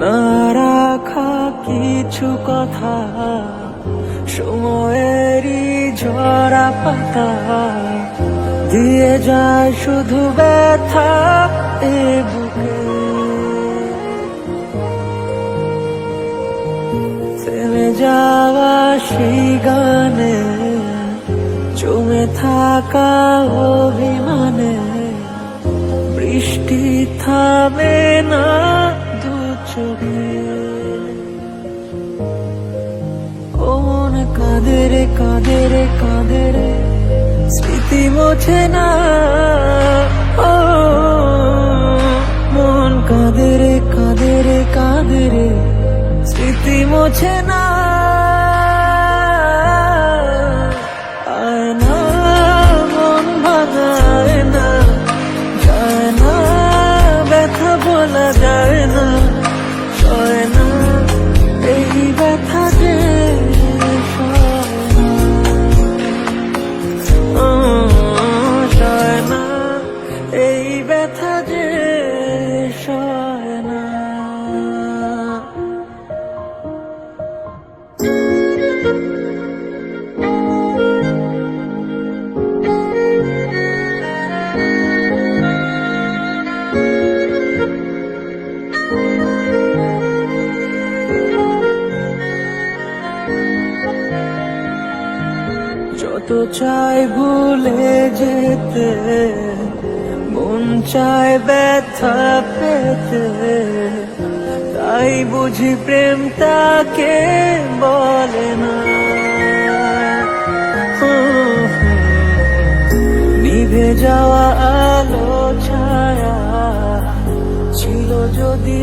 না রাখা কিছু কথা, সময়েরই ঝরা পাতা দিয়ে যায় শুধু ব্যথা এ বুকে। থেমে যাওয়া সেই গানে জমে থাকা অভিমানে বৃষ্টি থামে না দু চোখে। ও মন কাঁদে রে কাঁদে রে কাঁদে রে, স্মৃতি মোছে না। ও মন কাঁদে রে কাঁদে রে কাঁদে রে, স্মৃতি মোছে না। আয় না মন ভাঙায় না, যায় না ব্যথা বলা যায় না, সয় না এই ব্যথা যে সয় না, এই ব্যথা যে সয় না। যত চাই ভুলে যেতে, মন চায় ব্যথা পেতে, তাই বুঝি প্রেম তাকে বলে না। নিভে যাওয়া আলো ছায়া ছিল যদি